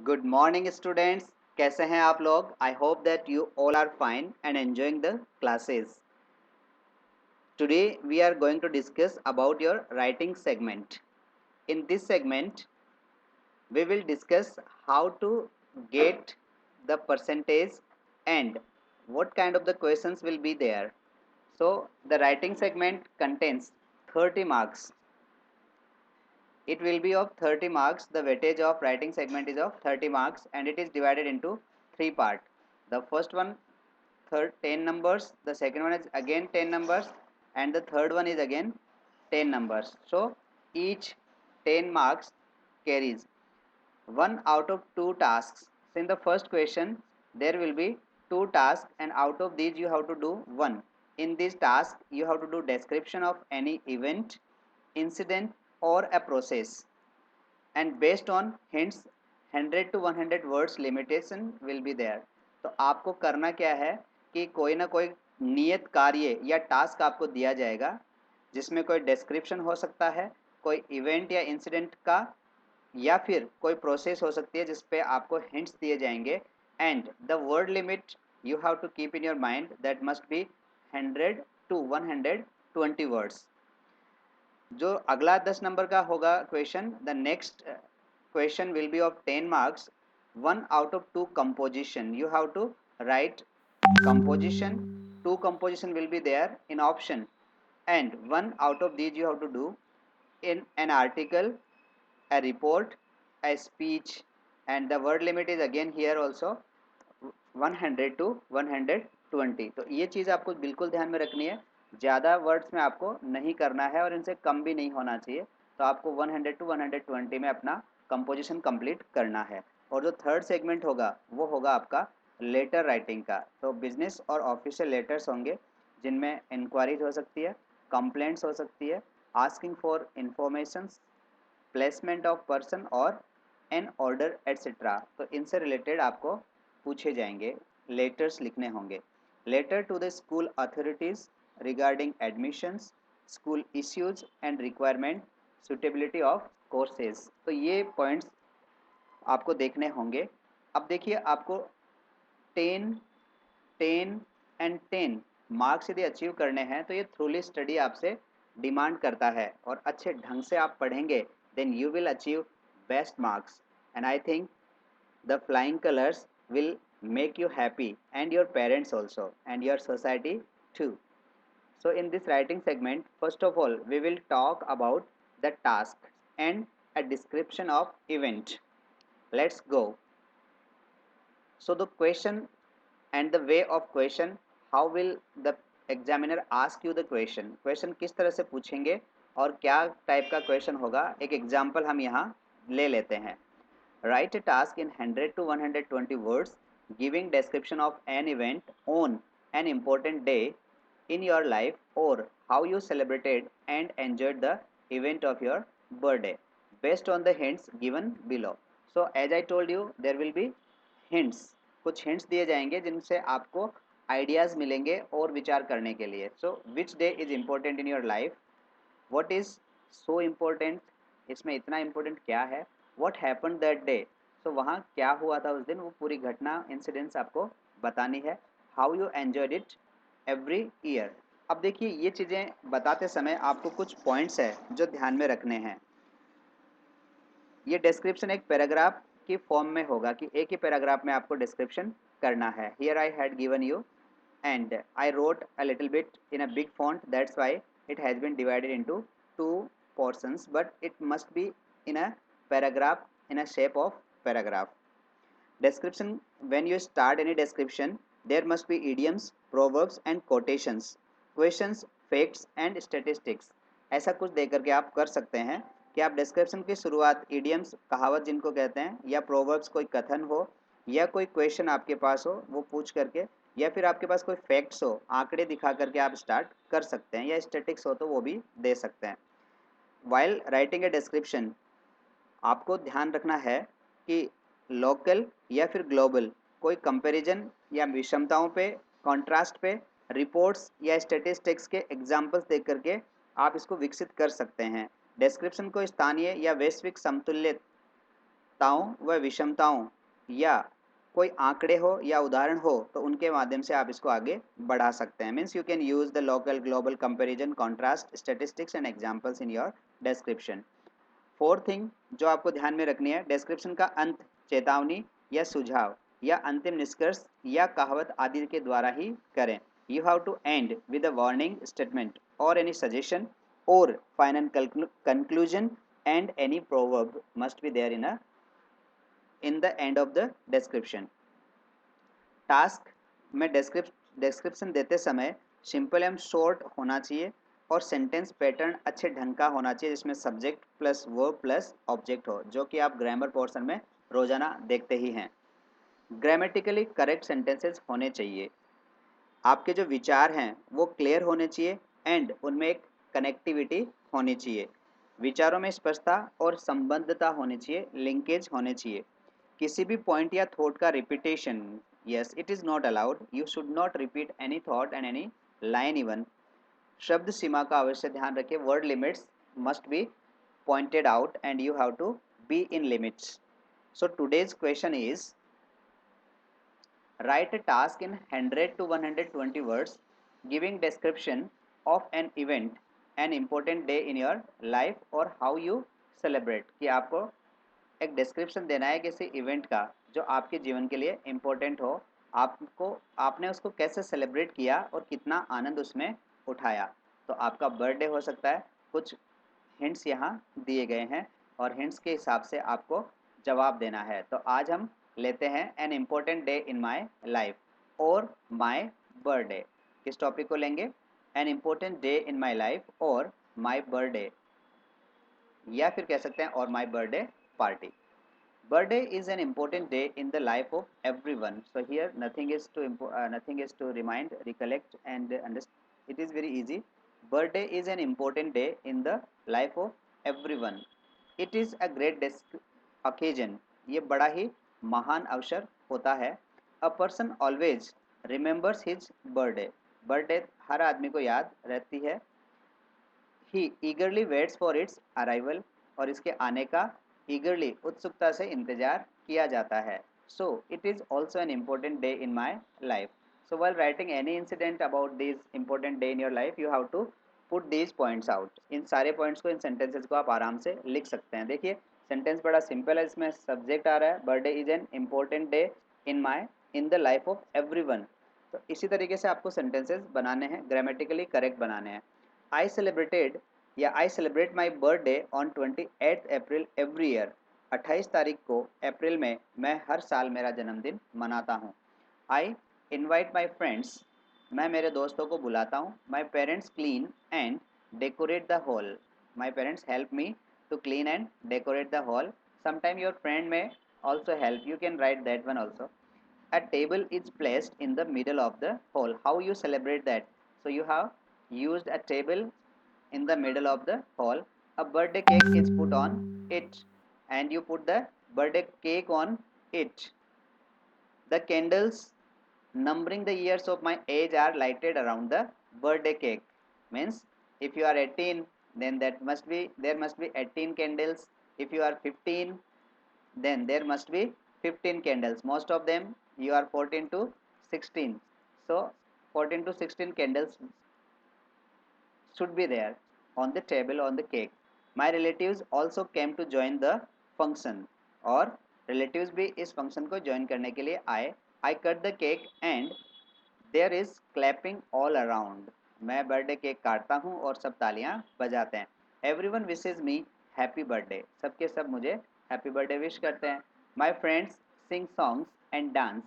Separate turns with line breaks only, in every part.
Good morning students. कैसे हैं आप लोग? I hope that you all are fine and enjoying the classes. Today we are going to discuss about your writing segment. In this segment we will discuss how to get the percentage and what kind of the questions will be there. So the writing segment contains 30 marks. It will be of 30 marks. The weightage of writing segment is of 30 marks and it is divided into three parts. The first one, third 10 numbers, the second one is again 10 numbers, and the third one is again 10 numbers. So each 10 marks carries one out of two tasks. So in the first question there will be two tasks and out of these you have to do one. In this task you have to do description of any event, incident or a process, and based on hints 100 to 100 words limitation will be there. तो आपको करना क्या है कि कोई ना कोई नियत कार्य या टास्क आपको दिया जाएगा जिसमें कोई डिस्क्रिप्शन हो सकता है, कोई इवेंट या इंसिडेंट का, या फिर कोई प्रोसेस हो सकती है जिस पे आपको हिंट्स दिए जाएंगे। And the word limit you have to keep in your mind that must be 100 to 120 words. जो अगला 10 नंबर का होगा question, the next question will be of 10 marks. One out of two composition you have to write composition. Two composition will be there in option, and one out of these you have to do in an article, a report, a speech, and the word limit is again here also 100 to 120। तो ये चीज़ आपको बिल्कुल ध्यान में रखनी है। ज़्यादा words में आपको नहीं करना है और इनसे कम भी नहीं होना चाहिए। तो आपको 100 टू 120 में अपना कंपोजिशन कंप्लीट करना है। और जो थर्ड सेगमेंट होगा वो होगा आपका लेटर राइटिंग का। तो बिजनेस और ऑफिशियल लेटर्स होंगे जिनमें इंक्वायरीज हो सकती है, कंप्लेंट्स हो सकती है, asking for information, placement of person और एन ऑर्डर एट्सेट्रा। तो इनसे रिलेटेड आपको पूछे जाएंगे, लेटर्स लिखने होंगे। Letter to the school authorities regarding admissions, school issues and requirement, suitability of courses. तो ये पॉइंट्स आपको देखने होंगे। अब देखिए, आपको 10 10 एंड 10 मार्क्स यदि अचीव करने हैं तो ये थ्रूली स्टडी आपसे डिमांड करता है, और अच्छे ढंग से आप पढ़ेंगे then you will achieve best marks. And I think the flying colours will make you happy and your parents also and your society too. So in this writing segment, first of all we will talk about the task and a description of event. Let's go. So the question and the way of question, how will the examiner ask you the question, question किस तरह से पूछेंगे और क्या type का question होगा, एक example हम यहाँ ले लेते हैं। Write a task in 100 to 120 words giving description of an event on an important day in your life or how you celebrated and enjoyed the event of your birthday based on the hints given below. So as I told you, there will be hints, कुछ hints दिए जाएंगे जिनसे आपको ideas मिलेंगे और विचार करने के लिए। So which day is important in your life, what is so important, इसमें इतना इम्पोर्टेंट क्या है, what happen that day, so वहाँ क्या हुआ था उस दिन, वो पूरी घटना इंसिडेंट्स आपको बतानी है। How you enjoyed it every year. अब देखिए, ये चीज़ें बताते समय आपको कुछ पॉइंट्स है जो ध्यान में रखने हैं। ये डिस्क्रिप्शन एक पैराग्राफ की फॉर्म में होगा कि एक ही पैराग्राफ में आपको डिस्क्रिप्शन करना है। Here I had given you and I wrote a little bit in a big font, that's why it has been divided into two portions, but it must be in a paragraph, in a shape of paragraph. Description: when you start any description there must be idioms, proverbs and quotations, questions, facts and statistics। ऐसा कुछ देकर के आप कर सकते हैं कि आप डिस्क्रिप्शन की शुरुआत इडियम्स, कहावत जिनको कहते हैं, या प्रोवर्ब्स कोई कथन हो, या कोई क्वेश्चन आपके पास हो वो पूछ करके, या फिर आपके पास कोई फैक्ट्स हो, आंकड़े दिखा करके आप स्टार्ट कर सकते हैं, या स्टैटिक्स हो तो वो भी दे सकते हैं। वाइल राइटिंग ए डिस्क्रिप्शन आपको ध्यान रखना है कि लोकल या फिर ग्लोबल कोई कंपैरिजन या विषमताओं पे, कॉन्ट्रास्ट पे, रिपोर्ट्स या स्टैटिस्टिक्स के एग्जाम्पल्स देख करके आप इसको विकसित कर सकते हैं। डिस्क्रिप्शन को स्थानीय या वैश्विक समतुल्य ताओं व विषमताओं या कोई आंकड़े हो या उदाहरण हो तो उनके माध्यम से आप इसको आगे बढ़ा सकते हैं। Means you can use the local global comparison contrast statistics and examples in your description. Fourth thing जो आपको ध्यान में रखनी है, डिस्क्रिप्शन का अंत चेतावनी या सुझाव या अंतिम निष्कर्ष या कहावत आदि के द्वारा ही करें। You have to end with a warning statement और एनी सजेशन और final conclusion and any proverb must be there in the end of the description. Task में डिस्क्रिप्शन देते समय सिंपल एंड शॉर्ट होना चाहिए और सेंटेंस पैटर्न अच्छे ढंग का होना चाहिए जिसमें subject plus verb plus object हो, जो कि आप ग्रामर पोर्शन में रोजाना देखते ही हैं। ग्रामेटिकली करेक्ट सेंटेंसेस होने चाहिए। आपके जो विचार हैं वो क्लियर होने चाहिए एंड उनमें एक कनेक्टिविटी होनी चाहिए। विचारों में स्पष्टता और संबद्धता होनी चाहिए, लिंकेज होने चाहिए। किसी भी पॉइंट या थॉट का repetition, yes it is not allowed. You should not repeat any thought and any line even. शब्द सीमा का अवश्य ध्यान रखिए। Word limits must be pointed out and you have to be in limits. So today's question is, write a task in 100 to 120 words giving description of an event, an important day in your life or how you celebrate। कि आपको एक description देना है किसी event का जो आपके जीवन के लिए इम्पोर्टेंट हो, आपने उसको कैसे सेलिब्रेट किया और कितना आनंद उसमें उठाया। तो आपका बर्थडे हो सकता है। कुछ हिंट्स यहाँ दिए गए हैं और हिंट्स के हिसाब से आपको जवाब देना है। तो आज हम लेते हैं an important day in my life और माई बर्थडे। किस टॉपिक को लेंगे? An important day in my life और माई बर्थडे, या फिर कह सकते हैं और my birthday party. Birthday is an important day in the life of everyone. So here nothing is to remind, recollect, and understand. It is very easy. Birthday is an important day in the life of everyone. It is a great occasion. ये बड़ा ही महान अवसर होता है। A person always remembers his birthday. Birthday हर आदमी को याद रहती है। He eagerly waits for its arrival. और इसके आने का eagerly उत्सुकता से इंतजार किया जाता है। So it is also an important day in my life. So while writing any incident about this important day in your life, you have to put these points out. इन सारे पॉइंट्स को, इन sentences को आप आराम से लिख सकते हैं। देखिए सेंटेंस बड़ा सिंपल है, इसमें सब्जेक्ट आ रहा है birthday is an important day in the life of everyone. तो इसी तरीके से आपको सेंटेंसेस बनाने हैं, ग्रामेटिकली करेक्ट बनाने हैं। आई सेलिब्रेटेड या I celebrate my birthday on 28 April every year. 28 तारीख को अप्रैल में मैं हर साल मेरा जन्मदिन मनाता हूँ। आई इन्वाइट माई फ्रेंड्स, मैं मेरे दोस्तों को बुलाता हूँ। My parents clean and decorate the hall, my parents help me to clean and decorate the hall. Sometime your friend में also help, you can write that one also. A table is placed in the middle of the hall. How you celebrate that? So you have used a table in the middle of the hall. A birthday cake is put on it and you put the birthday cake on it. The candles numbering the years of my age are lighted around the birthday cake. Means if you are 18, then there must be 18 candles. If you are 15, then there must be 15 candles. Most of them you are 14 to 16. So 14 to 16 candles should be there on the table on the cake. My relatives also came to join the function. और relatives भी इस function को join करने के लिए आए. I cut the cake and there is clapping all around. मैं birthday cake काटता हूँ और सब तालियां बजाते हैं. Everyone wishes me happy birthday. सबके सब मुझे happy birthday wish करते हैं. My friends sing songs and dance.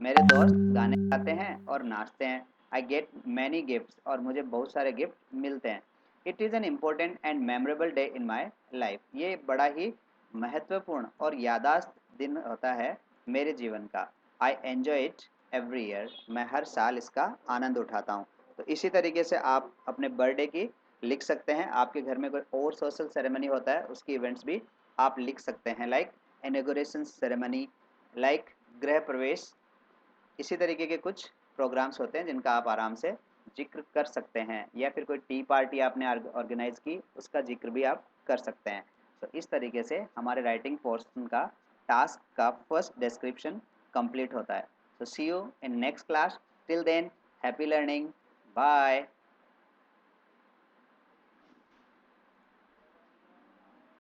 मेरे दोस्त गाने गाते हैं और नाचते हैं। आई गेट मैनी गिफ्ट्स, और मुझे बहुत सारे गिफ्ट मिलते हैं। It is an important and memorable day in my life. ये बड़ा ही महत्वपूर्ण और याददाश्त दिन होता है मेरे जीवन का। I enjoy it every year, मैं हर साल इसका आनंद उठाता हूँ। तो इसी तरीके से आप अपने बर्थडे की लिख सकते हैं। आपके घर में कोई और सोशल सेरेमनी होता है उसकी इवेंट्स भी आप लिख सकते हैं, लाइक इनॉग्रेशन सेरेमनी, लाइक गृह प्रवेश। इसी तरीके के कुछ प्रोग्राम्स होते हैं जिनका आप आराम से जिक्र कर सकते हैं, या फिर कोई टी पार्टी आपने ऑर्गेनाइज की उसका जिक्र भी आप कर सकते हैं। तो इस तरीके से हमारे राइटिंग पोर्शन का टास्क का फर्स्ट डिस्क्रिप्शन कंप्लीट होता है. So see you in next class. Till then, happy learning. Bye.